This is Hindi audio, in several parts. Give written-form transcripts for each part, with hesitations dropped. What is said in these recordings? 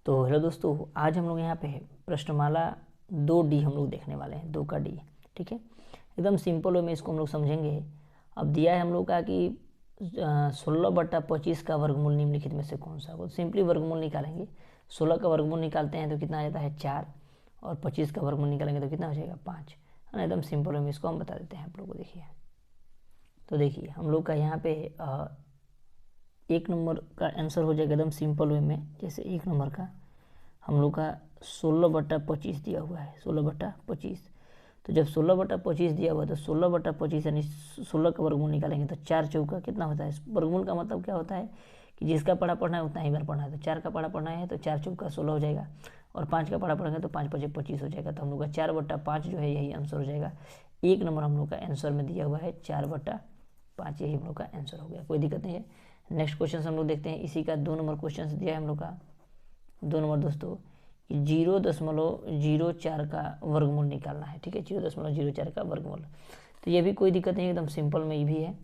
तो हेलो दोस्तों, आज हम लोग यहाँ पे प्रश्नमाला 2D हम लोग देखने वाले हैं, 2 का D। ठीक है, एकदम सिंपल वे में इसको हम लोग समझेंगे। अब दिया है हम लोग का कि 16/25 का वर्गमूल निम्नलिखित में से कौन सा। वो सिंपली वर्गमूल निकालेंगे। 16 का वर्गमूल निकालते हैं तो कितना आ जाता है 4, और 25 का वर्गमूल निकालेंगे तो कितना हो जाएगा 5, है ना। एकदम सिंपल वे में इसको हम बता देते हैं आप लोग को। देखिए, तो देखिए हम लोग का यहाँ पे 1 नंबर का आंसर हो जाएगा एकदम सिंपल वे में। जैसे 1 नंबर का हम लोग का 16/25 दिया हुआ है, 16/25। तो जब 16/25 दिया हुआ है तो 16/25 यानी 16 का वर्गमूल निकालेंगे तो 4 चौका कितना होता है। वर्गमूल का मतलब क्या होता है कि जिसका पढ़ा पढ़ना है उतना ही बार पढ़ना है। तो 4 का पढ़ा पढ़ना है तो 4 चौका 16 हो जाएगा, और 5 का पढ़ा पढ़ेंगे तो 5 5 25 हो जाएगा। तो हम लोग का 4/5 जो है यही आंसर हो जाएगा। 1 नंबर हम लोग का आंसर में दिया हुआ है 4/5, यही हम लोग का आंसर हो गया। कोई दिक्कत नहीं है। नेक्स्ट क्वेश्चन हम लोग देखते हैं। इसी का 2 नंबर क्वेश्चन दिया है हम लोग का। 2 नंबर दोस्तों, 0.04 का वर्गमूल निकालना है। ठीक है, 0.04 का वर्गमूल। तो ये भी कोई दिक्कत नहीं, एकदम सिंपल में ये भी है।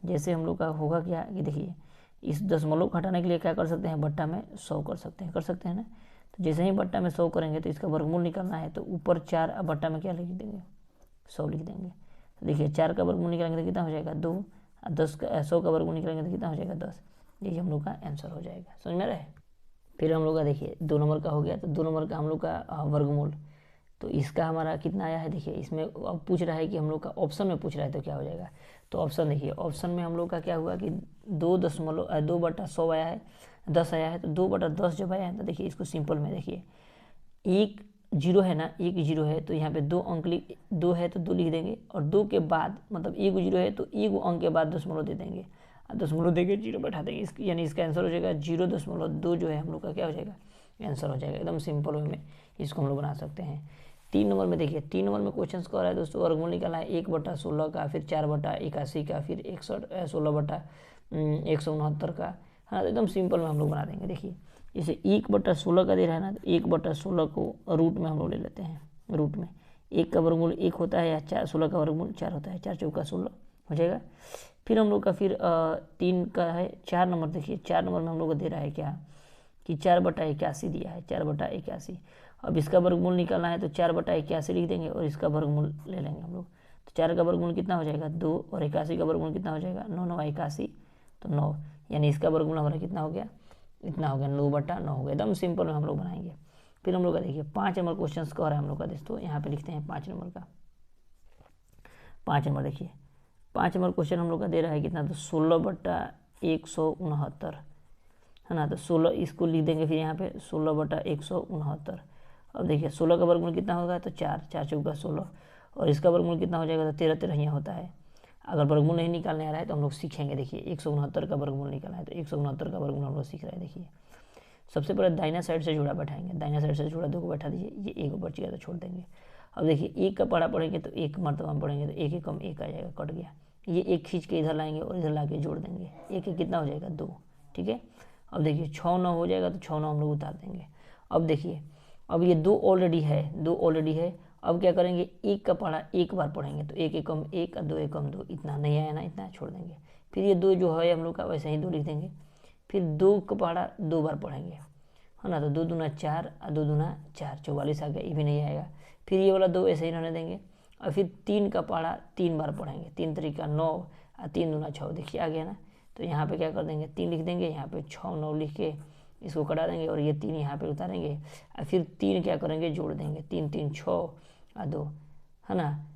जैसे हम लोग का होगा क्या कि देखिए, इस दशमलव को हटाने के लिए क्या कर सकते हैं, बट्टा में 100 कर सकते हैं ना। तो जैसे ही बट्टा में 100 करेंगे तो इसका वर्गमूल निकालना है, तो ऊपर 4 और बट्टा में क्या लिख देंगे 100 लिख देंगे। तो देखिए 4 का वर्गमूल निकालेंगे तो कितना हो जाएगा 2, और 100 का वर्गमूल निकालेंगे तो कितना हो जाएगा 10। यही हम लोग का आंसर हो जाएगा। समझ में रहे। फिर हम लोग का देखिए 2 नंबर का हो गया। तो 2 नंबर का हम लोग का वर्गमूल, तो इसका हमारा कितना आया है। देखिए इसमें अब पूछ रहा है कि हम लोग का ऑप्शन में पूछ रहा है तो क्या हो जाएगा। तो ऑप्शन देखिए, ऑप्शन में हम लोग का क्या हुआ कि 2/100 आया है, 10 आया है। तो 2/10 जब आया है तो देखिए इसको सिंपल में देखिए, 1 0 है ना, 1 0 है तो यहाँ पे 2 अंक 2 है तो 2 लिख देंगे, और 2 के बाद मतलब 1 0 है तो 1 अंक के बाद दशमलव दे देंगे, दशमलव देके 0 बैठा देंगे। यानी इसका आंसर हो जाएगा 0.2 जो है हम लोग का क्या हो जाएगा आंसर हो जाएगा। एकदम सिंपल वे में इसको हम लोग बना सकते हैं। 3 नंबर में देखिए, 3 नंबर में क्वेश्चन कह रहा है दोस्तों, वर्गमूल निकालना है 1/16 का, फिर 4/81 का, फिर 16/169 का, हाँ। तो एकदम सिंपल में हम लोग बना देंगे। देखिए जैसे 1/16 का दे रहा है ना, तो 1/16 को रूट में हम लोग ले लेते हैं। रूट में 1 का वर्गमूल 1 होता है, या 16 का वर्गमूल 4 होता है, 4 चौका 16 हो जाएगा। फिर हम लोग का फिर 3 का है 4 नंबर। देखिए 4 नंबर में हम लोग को दे रहा है क्या कि 4/81 दिया है, 4/81। अब इसका वर्गमूल निकालना है तो 4/81 लिख देंगे, और इसका वर्गमूल ले लेंगे हम लोग। तो 4 का वर्गमूल कितना हो जाएगा 2, और 81 का वर्गमूल कितना हो जाएगा 9, 9 81 तो 9, यानी इसका वर्गमूल हमारा कितना हो गया, इतना हो गया 9/9 हो गया। एकदम सिंपल में हम लोग बनाएंगे। फिर हम लोग का देखिए 5 नंबर क्वेश्चन कह रहा है हम लोग का दोस्तों, यहाँ पे लिखते हैं 5 नंबर का। 5 नंबर देखिए, 5 नंबर क्वेश्चन हम लोग का दे रहा है कितना, तो 16/169, है ना। तो 16 इसको लिख देंगे, फिर यहाँ पे 16/169। अब देखिए 16 का वर्गमूल कितना होगा, तो 4, 4 चौका 16, और इसका वर्गमूल कितना हो जाएगा, तो 13 13 यहाँ होता है। अगर वर्गमूल नहीं निकालने आ रहा है तो हम लोग सीखेंगे। देखिए 169 का वर्गमूल निकालना है, तो 169 का वर्गमूल हम लोग सीख रहे हैं। देखिए सबसे पहले दाहिना साइड से जुड़ा बैठाएंगे, दाहिना साइड से जुड़ा 2 को बैठा दीजिए, ये 1 बच गया तो छोड़ देंगे। अब देखिए 1 का पढ़ा पढ़ेंगे तो 1 मरतबा में पढ़ेंगे तो 1 एकम 1 आ जाएगा, कट गया। ये 1 खींच के इधर लाएंगे और इधर ला के जोड़ देंगे, 1 1 कितना हो जाएगा 2। ठीक है, अब देखिए 6 9 हो जाएगा, तो 6 9 हम लोग उतार देंगे। अब देखिए, अब ये 2 ऑलरेडी है, 2 ऑलरेडी है। अब क्या करेंगे, 1 का पढ़ा 1 बार पढ़ेंगे तो 1 एकम 1 और 2 एकम 2, इतना नहीं आया ना, इतना छोड़ देंगे। फिर ये 2 जो है हम लोग का वैसे ही 2 लिख देंगे। फिर 2 का पढ़ा 2 बार पढ़ेंगे, है ना। तो 2 दूना 4 और 2 दूना 4, 44 आ गया, ये भी नहीं आएगा। फिर ये वाला 2 ऐसे ही रहने देंगे, और फिर 3 का पढ़ा 3 बार पढ़ेंगे, 3 तरीका 9 और 3 दूना 6, देखिए आ गया ना। तो यहाँ पे क्या कर देंगे 3 लिख देंगे, यहाँ पे 6 9 लिख के इसको कटा देंगे, और ये 3 यहाँ पे उतारेंगे, और फिर 3 क्या करेंगे जोड़ देंगे, 3 3 6 और 2, है ना।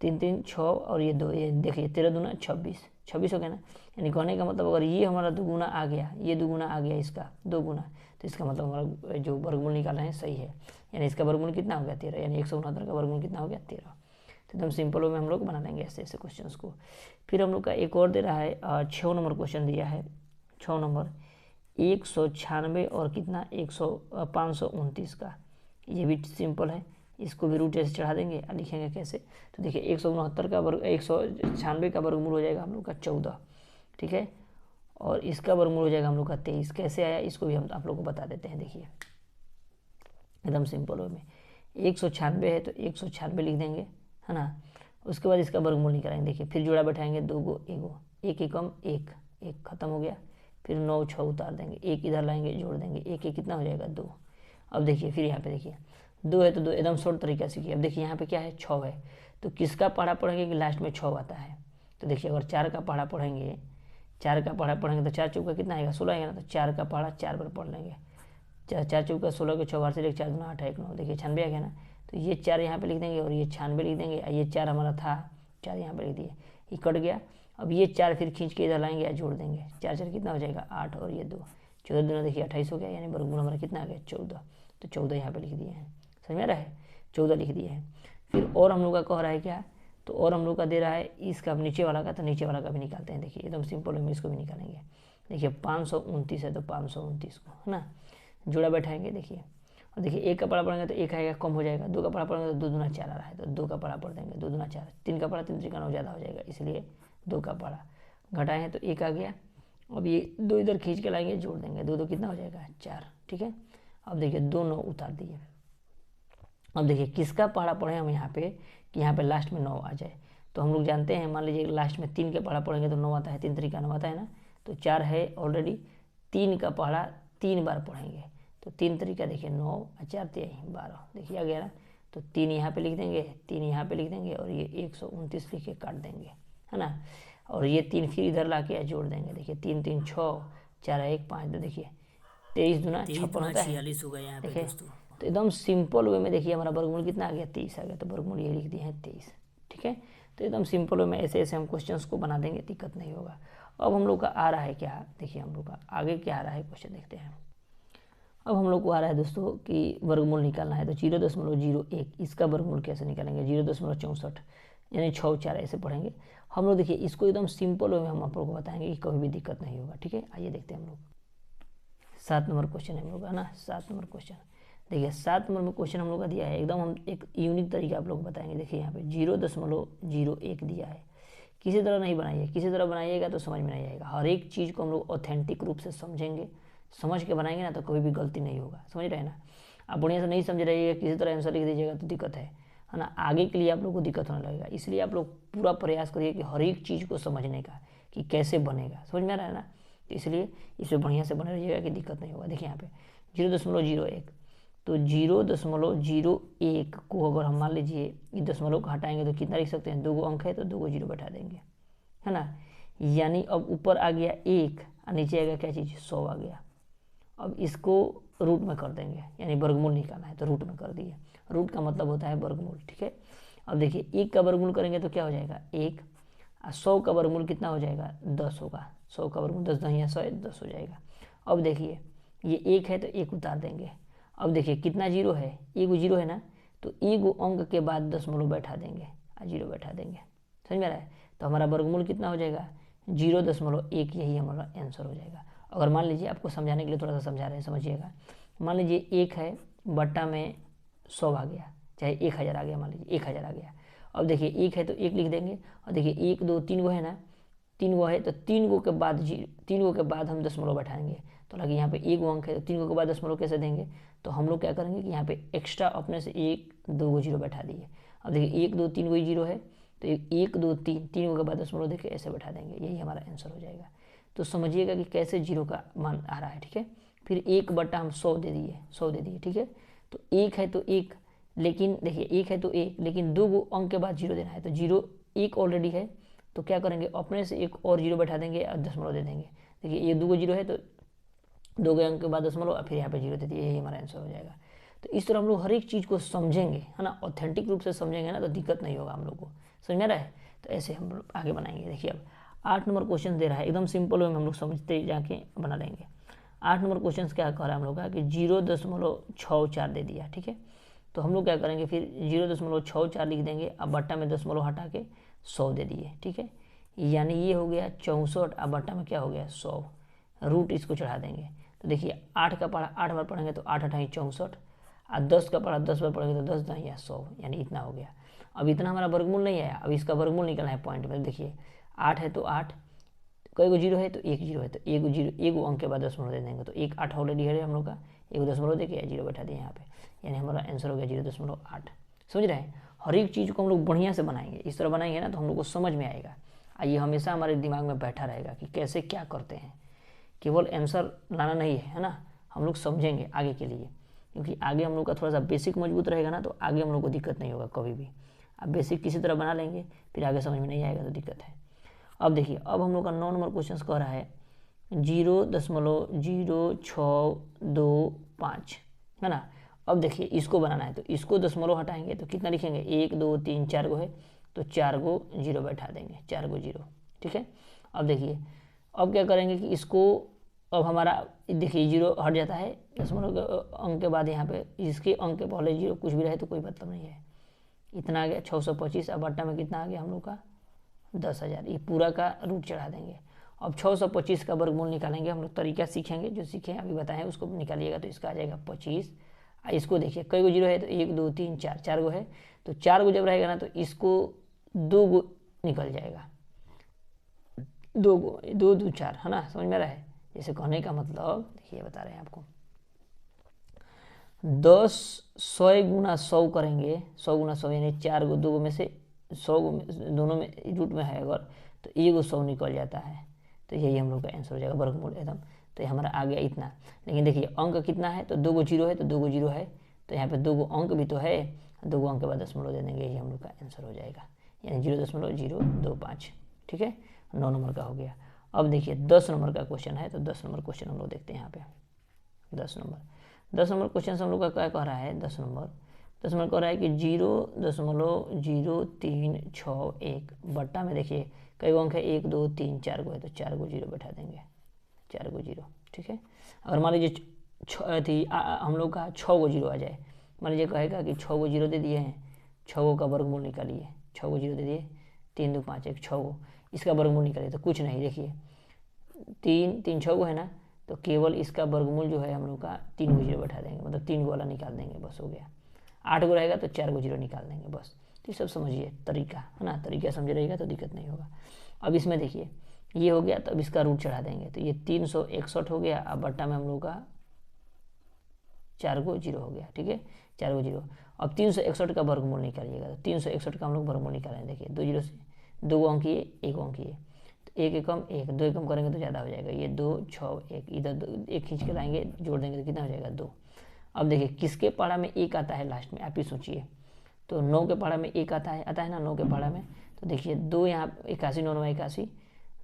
3 3 6 और ये 2, ये देखिए 13 दूना 26, 26 हो गया ना। यानी कहने का मतलब अगर ये हमारा दुगुना आ गया, ये दुगुना आ गया इसका 2 गुना, तो इसका मतलब हमारा जो वर्गमूल निकालना है सही है। यानी इसका वर्गमूल कितना हो गया 13, यानी 169 का वर्गमूल कितना हो गया 13। तो एकदम सिंपल वे में हम लोग बना लेंगे ऐसे ऐसे क्वेश्चन को। फिर हम लोग का एक और दे रहा है 6 नंबर क्वेश्चन दिया है। 6 नंबर 196 और कितना 529 का, ये भी सिंपल है। इसको भी रूट ऐसे चढ़ा देंगे और लिखेंगे कैसे। तो देखिए 169 का वर्ग 196 का वर्गमूल हो जाएगा हम लोग का 14, ठीक है, और इसका वर्गमूल हो जाएगा हम लोग का 23। कैसे आया इसको भी हम आप लोग को बता देते हैं। देखिए एकदम सिंपल वे में 196 है तो 196 लिख देंगे, है ना। उसके बाद इसका वर्गमूल निकालेंगे। देखिए फिर जोड़ा बैठाएंगे, 2 गो 1 गो, 1 एकम 1, 1 खत्म हो गया। फिर 9 6 उतार देंगे, एक इधर लाएंगे जोड़ देंगे, एक एक कितना हो जाएगा 2। अब देखिए फिर यहाँ पे देखिए 2 है तो 2 एकदम शॉर्ट तरीका से किया। अब देखिए यहाँ पे क्या है 6 है, तो किसका पढ़ा पढ़ेंगे कि लास्ट में 6 आता है। तो देखिए अगर 4 का पढ़ा पढ़ेंगे, 4 का पढ़ा पढ़ेंगे तो 4 चौका कितना आएगा 16 आएगा ना, तो 4 का पढ़ा 4 बार पढ़ लेंगे। 4 चौका 16 के 6 बार से लेकर 4 गुना 8 है 1 9, देखिए 96 आ गया ना। तो ये 4 यहाँ पे लिख देंगे और ये 96 लिख देंगे। ये 4 हमारा था, 4 यहाँ पे लिख दिए, ये कट गया। अब ये 4 फिर खींच के इधर लाएंगे या जोड़ देंगे, 4 4 कितना हो जाएगा 8 और ये 2, 14 दूना देखिए 28 हो गया, यानी वर्गमूल हमारा कितना आ गया 14। तो 14 यहाँ पे लिख दिए हैं, समझ में आ रहा है, 14 लिख दिए हैं। फिर और हम लोग का कह रहा है क्या, तो और हम लोग का दे रहा है इसका नीचे वाला का, तो नीचे वाला का भी निकालते हैं। देखिए एकदम सिंपल में इसको भी निकालेंगे। देखिए 529 है तो 529 को है ना जोड़ा बैठाएंगे। देखिए और देखिए 1 का पढ़ा पढ़ेंगे तो 1 आएगा कम हो जाएगा, 2 का पढ़ा पढ़ेंगे तो 2 दूना 4 आ रहा है, तो 2 का पढ़ा पढ़ देंगे 2 दूना 4, 3 का पढ़ा 3 त्रिका 9 ज़्यादा हो जाएगा, इसलिए 2 का पढ़ा घटाए हैं तो 1 आ गया। अब ये 2 इधर खींच के लाएंगे जोड़ देंगे, 2 2 कितना हो जाएगा 4, ठीक है। अब देखिए 2 9 उतार दिए। अब देखिए किसका पढ़ा पढ़े हम यहाँ पे कि यहाँ पे लास्ट में 9 आ जाए। तो हम लोग जानते हैं, मान लीजिए लास्ट में 3 के पढ़ा पढ़ेंगे तो 9 आता है, 3 तरीका 9 आता है ना, तो 4 है ऑलरेडी, 3 का पढ़ा 3 बार पढ़ेंगे, तो 3 तरीका देखिए 9 और 4 3 12, देखिए आ गया ना। तो 3 यहाँ पे लिख देंगे, 3 यहाँ पे लिख देंगे और ये 129 लिख के काट देंगे, है ना। और ये 3 फिर इधर ला के जोड़ देंगे। देखिए 3 3 6 4 1 5, तो देखिए 23 दूना 56 होता है, 46 हो गया यहाँ पे दोस्तों। तो एकदम सिंपल वे में देखिए हमारा वर्गमूल कितना आ गया 23 आ गया, तो वर्गमूल ये लिख दिए हैं 23, ठीक है। तो एकदम सिंपल वे में ऐसे ऐसे हम क्वेश्चंस को बना देंगे, दिक्कत नहीं होगा। अब हम लोग का आ रहा है क्या, देखिए हम लोग का आगे क्या आ रहा है क्वेश्चन देखते हैं। अब हम लोग को आ रहा है दोस्तों कि वर्गमूल निकालना है, तो 0.01 इसका वर्गमूल कैसे निकालेंगे, 0.64 यानी 6 4 ऐसे पढ़ेंगे हम लोग। देखिए इसको एकदम सिंपल वे में हम आप लोग को बताएंगे कि कभी भी दिक्कत नहीं होगा, ठीक है। आइए देखते हैं हम लोग 7 नंबर क्वेश्चन है हम लोग का ना, 7 नंबर क्वेश्चन। देखिए 7 नंबर में क्वेश्चन हम लोग का दिया है, एकदम हम एक यूनिक तरीका आप लोग को बताएंगे। देखिए यहाँ पे 0.01 दिया है, किसी तरह नहीं बनाइए, किसी तरह बनाइएगा तो समझ में नहीं आएगा। हर एक चीज़ को हम लोग ऑथेंटिक रूप से समझेंगे, समझ के बनाएंगे ना तो कोई भी गलती नहीं होगा, समझ रहे हैं ना। आप बढ़िया से नहीं समझ रहिएगा, किसी तरह आंसर लिख दीजिएगा तो दिक्कत है ना, आगे के लिए आप लोग को दिक्कत होने लगेगा। इसलिए आप लोग पूरा प्रयास करिए कि हर एक चीज़ को समझने का कि कैसे बनेगा, समझ में आ रहा है ना। तो इसलिए इसमें बढ़िया से बने रहिएगा कि दिक्कत नहीं होगा। देखिए यहाँ पे 0.01, तो 0.01 को अगर हम मान लीजिए ये दशमलव को हटाएंगे तो कितना लिख सकते हैं, 2 अंक है तो 2 जीरो बैठा देंगे, है ना। यानी अब ऊपर आ गया 1 और नीचे आ गया क्या चीज़ 100 आ गया। अब इसको रूट में कर देंगे, यानी वर्गमूल निकालना है तो रूट में कर दिए। रूट का मतलब होता है वर्गमूल, ठीक है। अब देखिए 1 का वर्गमूल करेंगे तो क्या हो जाएगा 1, और 100 का वर्गमूल कितना हो जाएगा 10 होगा। 100 का वर्गमूल 10 10 100 10 हो जाएगा। अब देखिए ये 1 है तो 1 उतार देंगे। अब देखिए कितना जीरो है, 1 जीरो है ना, तो 1 अंक के बाद दशमलव बैठा देंगे और जीरो बैठा देंगे, समझ में आ रहा है। तो हमारा वर्गमूल कितना हो जाएगा 0.1, यही हमारा आंसर हो जाएगा। अगर मान लीजिए आपको समझाने के लिए थोड़ा सा समझा रहे हैं, समझिएगा। मान लीजिए 1 है बट्टा में 100 आ गया, चाहे 1000 आ गया, मान लीजिए 1000 आ गया। अब देखिए 1 है तो 1 लिख देंगे, और देखिए 1 2 3 गो है ना, 3 गो है तो 3 गो के बाद 3 गो के बाद हम दशमलव बैठाएंगे। तो लगे यहाँ पे 1 अंक है तो 3 गो के बाद दशमलव कैसे देंगे, तो हम लोग क्या करेंगे कि यहाँ पे एक्स्ट्रा अपने से 1 2 गो जीरो बैठा दिए। अब देखिए 1 2 3 गो जीरो है तो 1 2 3 3 गो के बाद दशमलव देके ऐसे बैठा देंगे, यही हमारा आंसर हो जाएगा। तो समझिएगा कि कैसे जीरो का मान आ रहा है, ठीक है। फिर 1 बटा हम 100 दे दिए, 100 दे दिए, ठीक है। तो 1 है तो 1, लेकिन देखिए 1 है तो 1, लेकिन 2 गो अंक के बाद जीरो देना है, तो जीरो 1 ऑलरेडी है तो क्या करेंगे अपने से 1 और जीरो बैठा देंगे और दशमलव दे देंगे। देखिए ये 2 गो जीरो है तो 2 अंक के बाद दशमलव, फिर यहाँ पे जीरो दे दिए, यही हमारा आंसर हो जाएगा। तो इस तरह हम लोग हर एक चीज़ को समझेंगे, है ना, ऑथेंटिक रूप से समझेंगे ना तो दिक्कत नहीं होगा हम लोग को, समझ में आ रहा है। तो ऐसे हम लोग आगे बनाएंगे। देखिए अब 8 नंबर क्वेश्चन दे रहा है, एकदम सिंपल वे में हम लोग समझते जाके बना लेंगे। 8 नंबर क्वेश्चन क्या कह रहा है हम लोग का कि 0.64 दे दिया, ठीक है। तो हम लोग क्या करेंगे फिर 0.64 लिख देंगे, अब बट्टा में दशमलव हटा के 100 दे दिए, ठीक है। यानी ये हो गया 64, अब बट्टा में क्या हो गया 100, रूट इसको चढ़ा देंगे। तो देखिए 8 का पढ़ा 8 बार पढ़ेंगे तो 8 8 64, और 10 का पढ़ा 10 बार पढ़ेंगे तो 10 10 या 100, यानी इतना हो गया। अब इतना हमारा वर्गमूल नहीं आया, अब इसका वर्गमूल निकलना है पॉइंट में। देखिए 8 है तो 8, कई गो जीरो है तो 1 जीरो है तो 1 जीरो 1 अंक के बाद दशमलव दे देंगे, तो 1 8 ऑलरेडी है हम लोग का, 1 दशमलव देके जीरो बैठा दिए यहाँ पे, यानी हमारा आंसर हो गया 0.8। समझ रहे हैं, हर एक चीज़ को हम लोग बढ़िया से बनाएंगे, इस तरह बनाएंगे ना तो हम लोग को समझ में आएगा। ये हमेशा हमारे दिमाग में बैठा रहेगा कि कैसे क्या करते हैं, केवल आंसर लाना नहीं है ना, हम लोग समझेंगे आगे के लिए, क्योंकि आगे हम लोग का थोड़ा सा बेसिक मजबूत रहेगा ना, तो आगे हम लोग को दिक्कत नहीं होगा कभी भी। अब बेसिक किसी तरह बना लेंगे, फिर आगे समझ में नहीं आएगा तो दिक्कत है। अब देखिए, अब हम लोग का 9 नंबर क्वेश्चन कह रहा है 0.0625 है ना। अब देखिए इसको बनाना है, तो इसको दशमलव हटाएंगे तो कितना लिखेंगे, 1 2 3 4 गो है, तो 4 गो जीरो बैठा देंगे, 4 गो जीरो, ठीक है। अब देखिए, अब क्या करेंगे कि इसको, अब हमारा देखिए जीरो हट जाता है दशमलव के अंक के बाद, यहाँ पे इसके अंक के पहले जीरो कुछ भी रहे तो कोई मतलब नहीं है। इतना आ गया 625, अब बट्टा में कितना आ गया हम लोग का 10,000, ये पूरा का रूट चढ़ा देंगे। अब 625 का वर्गमूल निकालेंगे, हम लोग तरीका सीखेंगे, जो सीखे अभी बताएं उसको निकालिएगा, तो इसका आ जाएगा 25। इसको देखिए कई गो जीरो है, तो 1 2 3 4, 4 गो है, तो 4 गो जब रहेगा ना तो इसको 2 गो निकल जाएगा, 2 गो, 2 2 4 है ना, समझ में रहा है। जैसे कहने का मतलब देखिए बता रहे हैं आपको, 10 100 गुना 100 करेंगे, 100 गुना 100 यानी 4 गो, 2 गो में से 100 गो दोनों में रूट में है अगर, तो 1 गो 100 निकल जाता है, तो यही हम लोग का आंसर हो जाएगा वर्गमूल एकदम। तो ये हमारा आ गया इतना। लेकिन देखिए अंक कितना है, तो 2 गो जीरो है, तो 2 गो जीरो है, तो यहाँ पे 2 गो अंक भी तो है, 2 गो अंक के बाद दशमलव दे देंगे, यही हम लोग का आंसर हो जाएगा, यानी 0.025, ठीक है। 9 नंबर का हो गया। अब देखिए 10 नंबर का क्वेश्चन है, तो 10 नंबर क्वेश्चन हम लोग देखते हैं यहाँ पे। 10 नंबर क्वेश्चन हम लोग का क्या कह रहा है, 10 नंबर कह रहा है कि 0.0361 बट्टा में देखिए कई गो अंक है, 1 2 3 4 गो है, तो 4 गो जीरो बैठा देंगे, 4 गो जीरो, ठीक है। अगर मान लीजिए हम लोग का 6 गो जीरो आ जाए, मान लीजिए कहेगा कि 6 गो जीरो दे दिए हैं, 6 गो का वर्गमूल निकालिए, 6 गो जीरो दे दिए, 3 2 5 1, 6 गो, इसका वर्गमूल निकालिए, तो कुछ नहीं, देखिए 3 3 6 गो है ना, तो केवल इसका वर्गमूल जो है हम लोग का 3 गो जीरो बैठा देंगे, मतलब 3 गो वाला निकाल देंगे, बस हो गया। 8 गो रहेगा तो 4 गो जीरो निकाल देंगे बस। तो सब समझिए तरीका है ना, तरीका समझ रहेगा तो दिक्कत नहीं होगा। अब इसमें देखिए ये हो गया, तो अब इसका रूट चढ़ा देंगे, तो ये 361 हो गया, अब बट्टा में हम लोग का 4 गो जीरो हो गया, ठीक है, 4 गो जीरो। अब 361 का वर्गमूल निकालिएगा, तो 361 का हम लोग वर्गमूल निकालेंगे, देखिए 2 जीरो से 2 गो अंक ये, 1 अंक ये, तो 1 एकम 1, 2 एकम करेंगे तो ज़्यादा हो जाएगा, ये 2 6 1, इधर 1 खींच के लाएंगे, जोड़ देंगे तो कितना हो जाएगा 2। अब देखिए किसके पहाड़ा में 1 आता है लास्ट में, आप ही सोचिए, तो 9 के पहाड़ा में 1 आता है ना 9 के पहाड़ा में, तो देखिए 2 यहाँ 81, 9 9 81,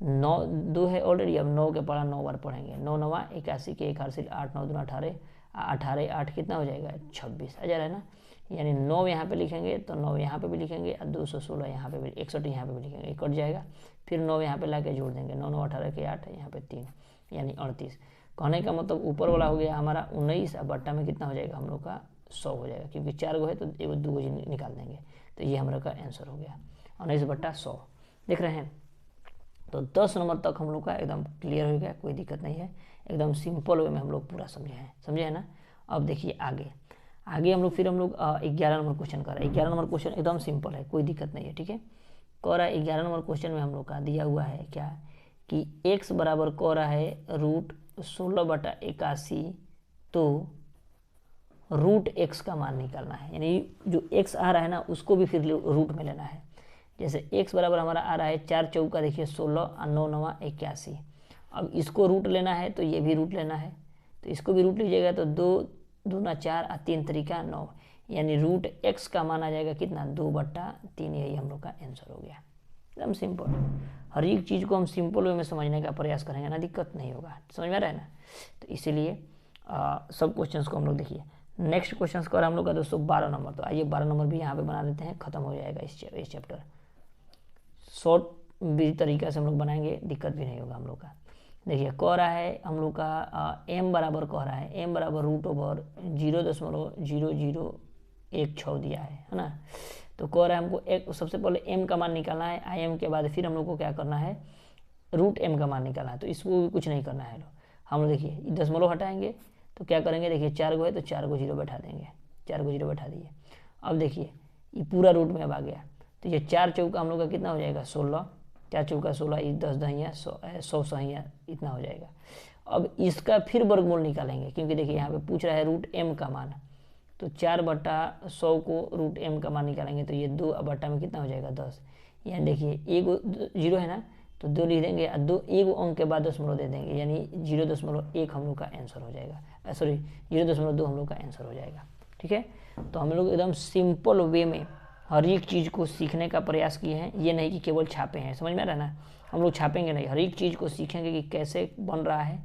9 2 है ऑलरेडी, अब 9 के पहाड़ा 9 बार पढ़ेंगे, 9 9 81 के 1 हासिल 8 9 2 18, 18 8 कितना हो जाएगा 26 आ जा रहा है ना, यानी 9 यहाँ पे लिखेंगे तो 9 यहाँ पे भी लिखेंगे, और 216 यहाँ पे भी, 61 यहाँ पे भी लिखेंगे, कट जाएगा, फिर 9 यहाँ पे ला के जोड़ देंगे, 9 9 18 के 8 यहाँ पे 3 यानी 38। कहने का मतलब ऊपर वाला हो गया हमारा 19, और बट्टा में कितना हो जाएगा हम लोग का 100 हो जाएगा, क्योंकि 4 गो है तो 1 2 गो निकाल देंगे, तो ये हमारा का आंसर हो गया 19 बट्टा 100। देख रहे हैं, तो 10 नंबर तक हम लोग का एकदम क्लियर हो गया, कोई दिक्कत नहीं है, एकदम सिंपल वे में हम लोग पूरा समझे हैं ना। अब देखिए आगे हम लोग 11 नंबर क्वेश्चन कर रहे हैं। 11 नंबर क्वेश्चन एकदम सिंपल है, कोई दिक्कत नहीं है, ठीक है। कह रहा है 11 नंबर क्वेश्चन में हम लोग का दिया हुआ है क्या कि x बराबर कह रहा है √16/81, तो √x का मान निकालना है, यानी जो x आ रहा है ना उसको भी फिर रूट में लेना है। जैसे x बराबर हमारा आ रहा है 4 चौका देखिए 16 और 9 9 81, अब इसको रूट लेना है तो ये भी रूट लेना है, तो इसको भी रूट लीजिएगा तो 2 दूना 4 और 3 तरीका 9, यानी √x का मान आ जाएगा कितना 2/3, यही हम लोग का आंसर हो गया। एकदम सिंपल, हर एक चीज़ को हम सिंपल वे में समझने का प्रयास करेंगे ना, दिक्कत नहीं होगा, समझ में आ रहा है ना। तो इसीलिए सब क्वेश्चंस को हम लोग देखिए। नेक्स्ट क्वेश्चंस का हम लोग का दोस्तों 12 नंबर, तो आइए 12 नंबर भी यहाँ पे बना लेते हैं, खत्म हो जाएगा इस चैप्टर। शॉर्ट भी तरीका से हम लोग बनाएंगे, दिक्कत भी नहीं होगा हम लोग का। देखिए कह रहा है हम लोग का m बराबर कह रहा है m बराबर √0.0016 दिया है ना। तो कह रहा है हमको एक सबसे पहले m का मान निकालना है, im के बाद फिर हम लोग को क्या करना है √m का मान निकालना है, तो इसको भी कुछ नहीं करना है हम लोग। देखिए दशमलव हटाएंगे तो क्या करेंगे, देखिए 4 गो है तो 4 गो जीरो बैठा देंगे, 4 गो जीरो बैठा दिए। अब देखिए ये पूरा रूट में अब आ गया, तो ये 4 चौका हम लोग का कितना हो जाएगा 16, 4 चौका 16, 10 दहिया 100 सहिया इतना हो जाएगा। अब इसका फिर वर्गमूल निकालेंगे, क्योंकि देखिए यहाँ पे पूछ रहा है √m का मान, तो 4/100 को √m का मान निकालेंगे, तो ये 2 बट्टा में कितना हो जाएगा 10, यानी देखिए 1 जीरो है ना, तो 2 लिख देंगे और 2 एक अंक के बाद दशमलव दे देंगे, यानी 0.1 हम लोग का आंसर हो जाएगा, सॉरी 0.2 हम लोग का आंसर हो जाएगा। ठीक है, तो हम लोग एकदम सिंपल वे में हर एक चीज़ को सीखने का प्रयास किए हैं, ये नहीं कि केवल छापे हैं, समझ में आ रहा है ना। हम लोग छापेंगे नहीं, हर एक चीज़ को सीखेंगे कि कैसे बन रहा है,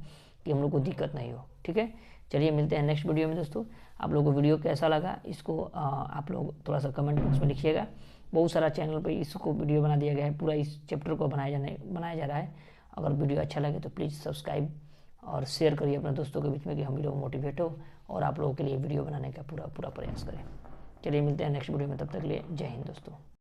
कि हम लोग को दिक्कत नहीं हो। ठीक है, चलिए मिलते हैं नेक्स्ट वीडियो में दोस्तों। आप लोगों को वीडियो कैसा लगा इसको आप लोग थोड़ा सा कमेंट बॉक्स में लिखिएगा। बहुत सारा चैनल पे इसको वीडियो बना दिया गया है, पूरा इस चैप्टर को बनाया जा रहा है। अगर वीडियो अच्छा लगे तो प्लीज़ सब्सक्राइब और शेयर करिए अपने दोस्तों के बीच में, कि हम लोग मोटिवेट हो और आप लोगों के लिए वीडियो बनाने का पूरा प्रयास करें। चलिए मिलते हैं नेक्स्ट वीडियो में, तब तक के लिए जय हिंद दोस्तों।